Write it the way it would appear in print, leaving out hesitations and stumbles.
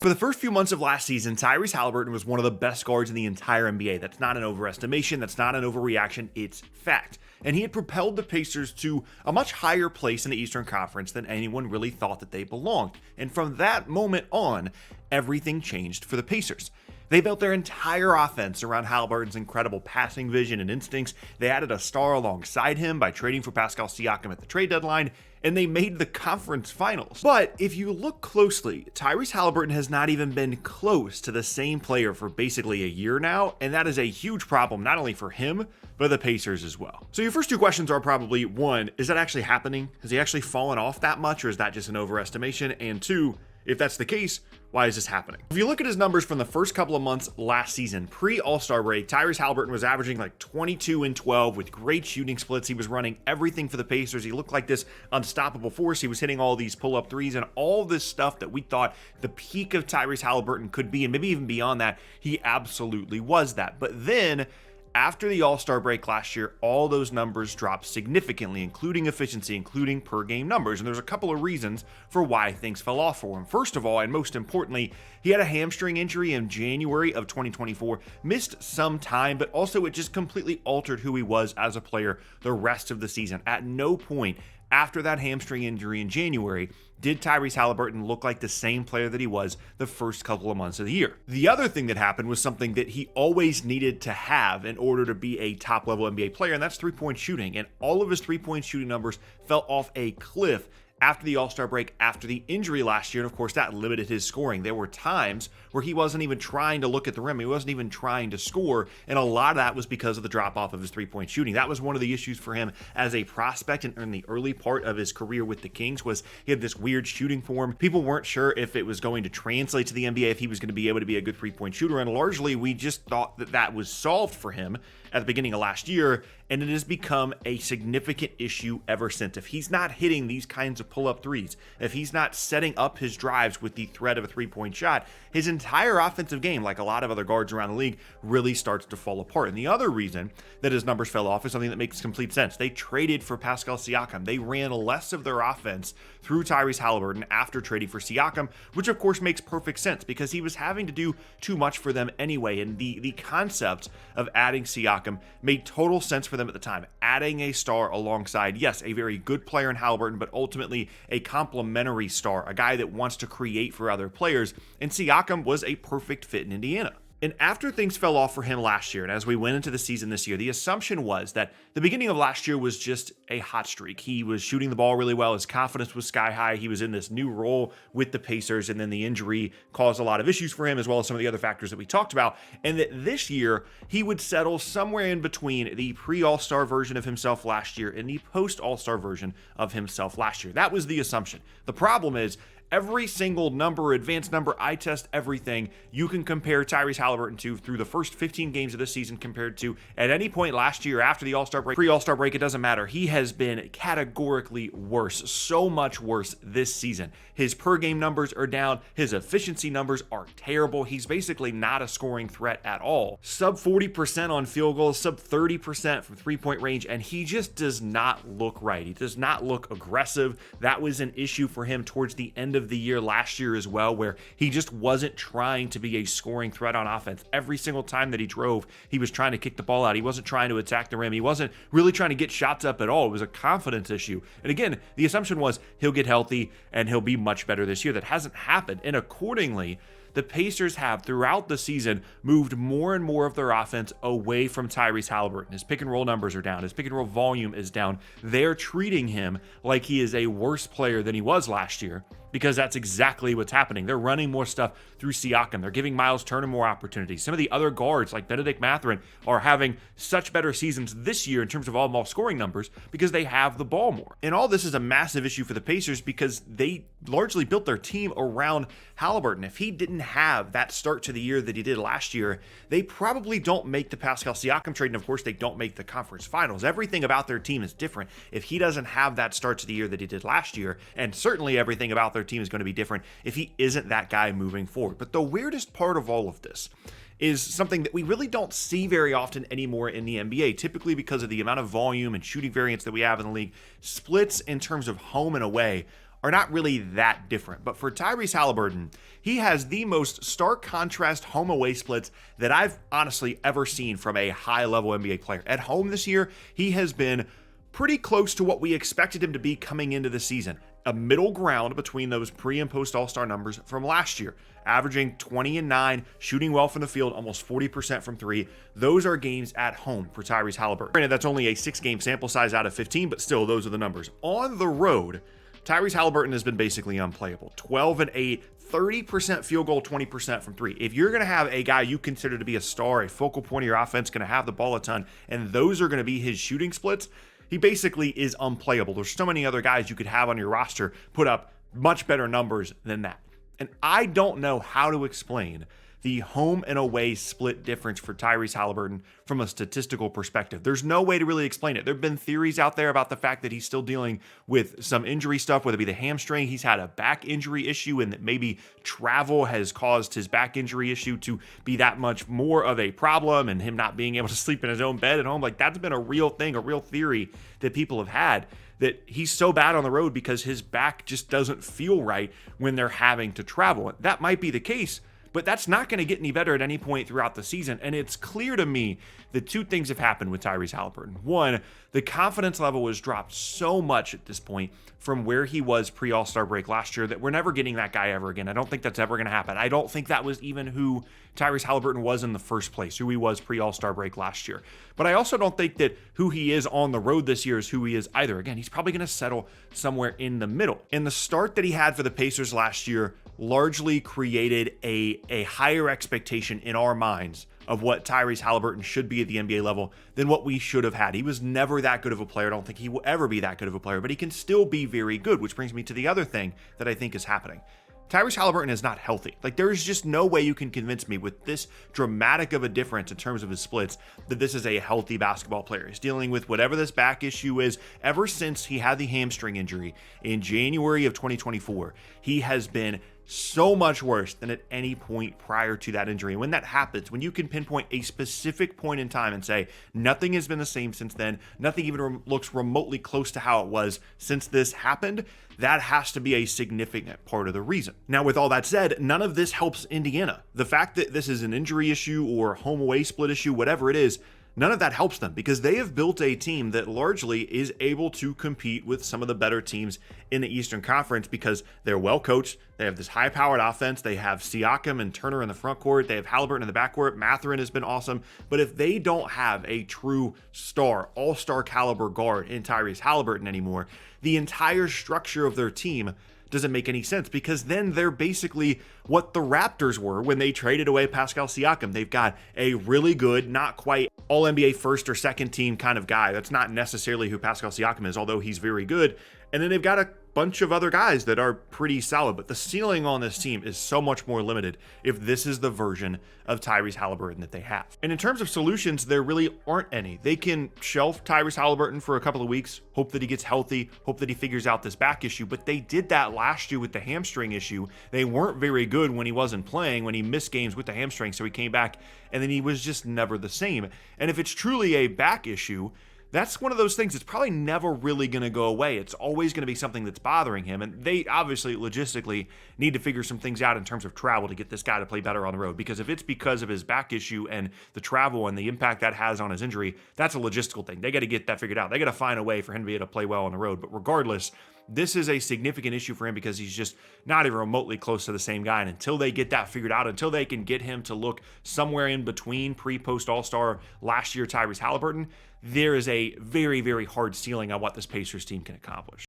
For the first few months of last season, Tyrese Halliburton was one of the best guards in the entire NBA. That's not an overestimation, that's not an overreaction, it's fact. And he had propelled the Pacers to a much higher place in the Eastern Conference than anyone really thought that they belonged. And from that moment on, everything changed for the Pacers. They built their entire offense around Halliburton's incredible passing vision and instincts. They added a star alongside him by trading for Pascal Siakam at the trade deadline, and they made the conference finals. But if you look closely, Tyrese Halliburton has not even been close to the same player for basically a year now, and that is a huge problem not only for him, but the Pacers as well. So your first two questions are probably, one, is that actually happening? Has he actually fallen off that much, or is that just an overestimation? And two, if that's the case, why is this happening? If you look at his numbers from the first couple of months last season, pre-All-Star break, Tyrese Halliburton was averaging like 22 and 12 with great shooting splits. He was running everything for the Pacers. He looked like this unstoppable force. He was hitting all these pull-up threes and all this stuff that we thought the peak of Tyrese Halliburton could be, and maybe even beyond that. He absolutely was that. But then, after the All-Star break last year, all those numbers dropped significantly, including efficiency, including per game numbers. And there's a couple of reasons for why things fell off for him. First of all, and most importantly, he had a hamstring injury in January of 2024, missed some time, but also it just completely altered who he was as a player the rest of the season. At no point after that hamstring injury in January did Tyrese Halliburton look like the same player that he was the first couple of months of the year. The other thing that happened was something that he always needed to have in order to be a top-level NBA player, and that's three-point shooting. And all of his three-point shooting numbers fell off a cliff after the All-Star break, after the injury last year, and of course that limited his scoring. There were times where he wasn't even trying to look at the rim, he wasn't even trying to score, and a lot of that was because of the drop-off of his three-point shooting. That was one of the issues for him as a prospect and in the early part of his career with the Kings, was he had this weird shooting form. People weren't sure if it was going to translate to the NBA, if he was going to be able to be a good three-point shooter, and largely we just thought that that was solved for him at the beginning of last year, and it has become a significant issue ever since. If he's not hitting these kinds of pull-up threes, if he's not setting up his drives with the threat of a three-point shot, his entire offensive game, like a lot of other guards around the league, really starts to fall apart. And the other reason that his numbers fell off is something that makes complete sense. They traded for Pascal Siakam. They ran less of their offense through Tyrese Halliburton after trading for Siakam, which of course makes perfect sense because he was having to do too much for them anyway. And the concept of adding Siakam made total sense for them at the time. Adding a star alongside, yes, a very good player in Halliburton, but ultimately a complementary star, a guy that wants to create for other players. And Siakam was a perfect fit in Indiana. And after things fell off for him last year, and as we went into the season this year, the assumption was that the beginning of last year was just a hot streak. He was shooting the ball really well. His confidence was sky high. He was in this new role with the Pacers, and then the injury caused a lot of issues for him, as well as some of the other factors that we talked about. And that this year, he would settle somewhere in between the pre-All-Star version of himself last year and the post-All-Star version of himself last year. That was the assumption. The problem is, every single number, advanced number, eye test, everything you can compare Tyrese Halliburton to through the first 15 games of this season compared to at any point last year after the All-Star break, pre-All-Star break, it doesn't matter. He has been categorically worse, so much worse this season. His per game numbers are down. His efficiency numbers are terrible. He's basically not a scoring threat at all. Sub 40% on field goals, sub 30% from three-point range, and he just does not look right. He does not look aggressive. That was an issue for him towards the end of the year last year as well, where he just wasn't trying to be a scoring threat on offense. Every single time that he drove, he was trying to kick the ball out. He wasn't trying to attack the rim. He wasn't really trying to get shots up at all. It was a confidence issue. And again, the assumption was he'll get healthy and he'll be much better this year. That hasn't happened. And accordingly, the Pacers have, throughout the season, moved more and more of their offense away from Tyrese Halliburton. His pick and roll numbers are down. His pick and roll volume is down. They're treating him like he is a worse player than he was last year, because that's exactly what's happening. They're running more stuff through Siakam. They're giving Miles Turner more opportunities. Some of the other guards, like Benedict Mathurin, are having such better seasons this year in terms of all-ball scoring numbers because they have the ball more. And all this is a massive issue for the Pacers because they largely built their team around Halliburton. If he didn't have that start to the year that he did last year, they probably don't make the Pascal Siakam trade, and of course they don't make the conference finals. Everything about their team is different if he doesn't have that start to the year that he did last year, and certainly everything about their team is going to be different if he isn't that guy moving forward. But the weirdest part of all of this is something that we really don't see very often anymore in the NBA, typically because of the amount of volume and shooting variance that we have in the league. Splits in terms of home and away are not really that different. But for Tyrese Halliburton, he has the most stark contrast home-away splits that I've honestly ever seen from a high-level NBA player. At home this year, he has been pretty close to what we expected him to be coming into the season. A middle ground between those pre and post All-Star numbers from last year, averaging 20 and 9, shooting well from the field, almost 40% from three. Those are games at home for Tyrese Halliburton. Granted, that's only a 6-game sample size out of 15, but still, those are the numbers. On the road, Tyrese Halliburton has been basically unplayable. 12 and 8, 30% field goal, 20% from three. If you're going to have a guy you consider to be a star, a focal point of your offense, going to have the ball a ton, and those are going to be his shooting splits, he basically is unplayable. There's so many other guys you could have on your roster put up much better numbers than that. And I don't know how to explain the home and away split difference for Tyrese Halliburton from a statistical perspective. There's no way to really explain it. There have been theories out there about the fact that he's still dealing with some injury stuff, whether it be the hamstring, he's had a back injury issue, and that maybe travel has caused his back injury issue to be that much more of a problem, and him not being able to sleep in his own bed at home. Like, that's been a real thing, a real theory that people have had, that he's so bad on the road because his back just doesn't feel right when they're having to travel. That might be the case, but that's not going to get any better at any point throughout the season. And it's clear to me that two things have happened with Tyrese Halliburton. One, the confidence level has dropped so much at this point from where he was pre-All-Star break last year that we're never getting that guy ever again. I don't think that's ever going to happen. I don't think that was even who Tyrese Halliburton was in the first place, who he was pre-All-Star break last year. But I also don't think that who he is on the road this year is who he is either. Again, he's probably going to settle somewhere in the middle. And the start that he had for the Pacers last year largely created a higher expectation in our minds of what Tyrese Halliburton should be at the NBA level than what we should have had. He was never that good of a player. I don't think he will ever be that good of a player, but he can still be very good, which brings me to the other thing that I think is happening. Tyrese Halliburton is not healthy. Like, there's just no way you can convince me with this dramatic of a difference in terms of his splits that this is a healthy basketball player. He's dealing with whatever this back issue is. Ever since he had the hamstring injury in January of 2024, he has been so much worse than at any point prior to that injury. And when that happens, when you can pinpoint a specific point in time and say, nothing has been the same since then, nothing even looks remotely close to how it was since this happened, that has to be a significant part of the reason. Now, with all that said, none of this helps Indiana. The fact that this is an injury issue or home away split issue, whatever it is, none of that helps them because they have built a team that largely is able to compete with some of the better teams in the Eastern Conference because they're well coached. They have this high-powered offense. They have Siakam and Turner in the front court. They have Halliburton in the back court. Mathurin has been awesome. But if they don't have a true star, all-star caliber guard in Tyrese Halliburton anymore, the entire structure of their team doesn't make any sense because then they're basically what the Raptors were when they traded away Pascal Siakam. They've got a really good, not quite all-NBA first or second team kind of guy. That's not necessarily who Pascal Siakam is, although he's very good. And then they've got a bunch of other guys that are pretty solid, but the ceiling on this team is so much more limited if this is the version of Tyrese Halliburton that they have. And in terms of solutions, there really aren't any. They can shelf Tyrese Halliburton for a couple of weeks, hope that he gets healthy, hope that he figures out this back issue, but they did that last year with the hamstring issue. They weren't very good when he wasn't playing, when he missed games with the hamstring, so he came back and then he was just never the same. And if it's truly a back issue, that's one of those things that's probably never really going to go away. It's always going to be something that's bothering him. And they obviously logistically need to figure some things out in terms of travel to get this guy to play better on the road. Because if it's because of his back issue and the travel and the impact that has on his injury, that's a logistical thing. They got to get that figured out. They got to find a way for him to be able to play well on the road. But regardless, this is a significant issue for him because he's just not even remotely close to the same guy. And until they get that figured out, until they can get him to look somewhere in between pre-post All-Star last year Tyrese Halliburton, there is a very, very hard ceiling on what this Pacers team can accomplish.